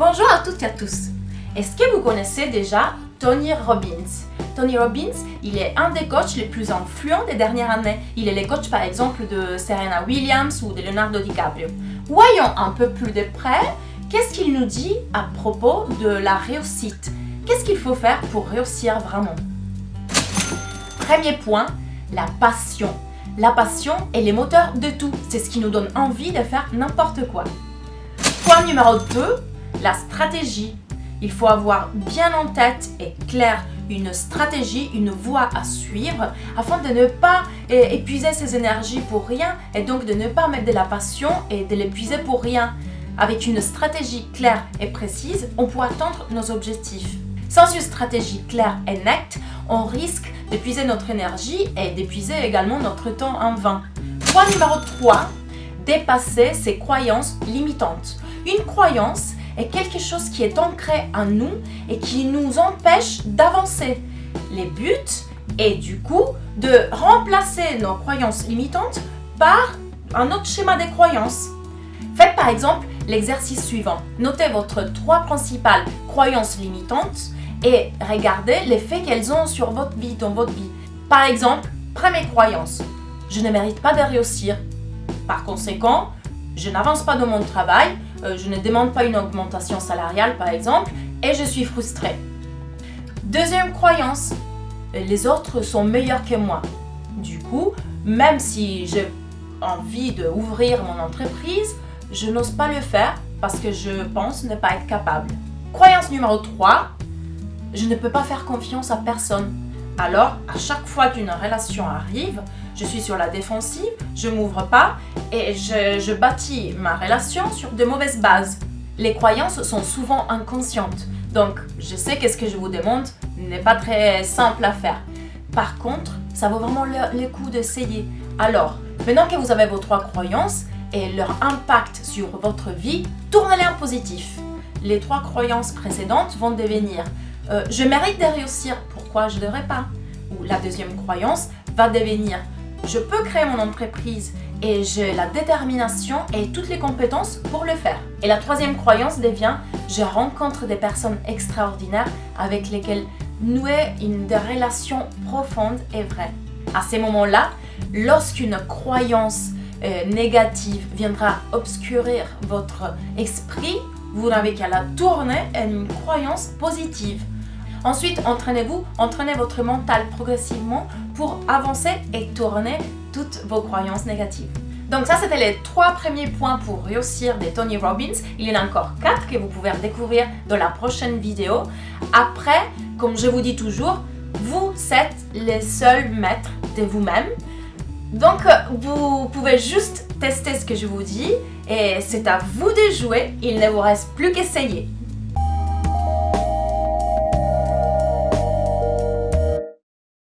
Bonjour à toutes et à tous. Est-ce que vous connaissez déjà Tony Robbins? Tony Robbins, il est un des coachs les plus influents des dernières années. Il est le coach par exemple de Serena Williams ou de Leonardo DiCaprio. Voyons un peu plus de près qu'est-ce qu'il nous dit à propos de la réussite. Qu'est-ce qu'il faut faire pour réussir vraiment? Premier point, la passion. La passion est le moteur de tout. C'est ce qui nous donne envie de faire n'importe quoi. Point numéro 2, la stratégie. Il faut avoir bien en tête et clair une stratégie, une voie à suivre afin de ne pas épuiser ses énergies pour rien et donc de ne pas mettre de la passion et de l'épuiser pour rien. Avec une stratégie claire et précise, on peut atteindre nos objectifs. Sans une stratégie claire et nette, on risque d'épuiser notre énergie et d'épuiser également notre temps en vain. Point numéro 3, dépasser ses croyances limitantes. Une croyance est quelque chose qui est ancré en nous et qui nous empêche d'avancer. Le but est du coup de remplacer nos croyances limitantes par un autre schéma des croyances. Faites par exemple l'exercice suivant. Notez votre 3 principales croyances limitantes et regardez l'effet qu'elles ont sur votre vie, dans votre vie. Par exemple, première croyance, je ne mérite pas de réussir. Par conséquent, je n'avance pas dans mon travail, je ne demande pas une augmentation salariale par exemple, et je suis frustrée. Deuxième croyance, les autres sont meilleurs que moi. Du coup, même si j'ai envie d'ouvrir mon entreprise, je n'ose pas le faire parce que je pense ne pas être capable. Croyance numéro 3, je ne peux pas faire confiance à personne. Alors, à chaque fois qu'une relation arrive, je suis sur la défensive, je m'ouvre pas et je bâtis ma relation sur de mauvaises bases. Les croyances sont souvent inconscientes, donc je sais que ce que je vous demande n'est pas très simple à faire. Par contre, ça vaut vraiment le coup d'essayer. Alors, maintenant que vous avez vos 3 croyances et leur impact sur votre vie, tournez-les en positif. Les 3 croyances précédentes vont devenir je mérite de réussir, pourquoi je ne devrais pas? Ou la deuxième croyance va devenir je peux créer mon entreprise et j'ai la détermination et toutes les compétences pour le faire. Et la troisième croyance devient je rencontre des personnes extraordinaires avec lesquelles nouer des relations profondes et vraies. À ces moments-là, lorsqu'une croyance négative viendra obscurir votre esprit, vous n'avez qu'à la tourner en une croyance positive. Ensuite, entraînez votre mental progressivement pour avancer et tourner toutes vos croyances négatives. Donc ça, c'était les 3 premiers points pour réussir de Tony Robbins. Il y en a encore 4 que vous pouvez découvrir dans la prochaine vidéo. Après, comme je vous dis toujours, vous êtes les seuls maîtres de vous-même. Donc, vous pouvez juste tester ce que je vous dis et c'est à vous de jouer. Il ne vous reste plus qu'essayer.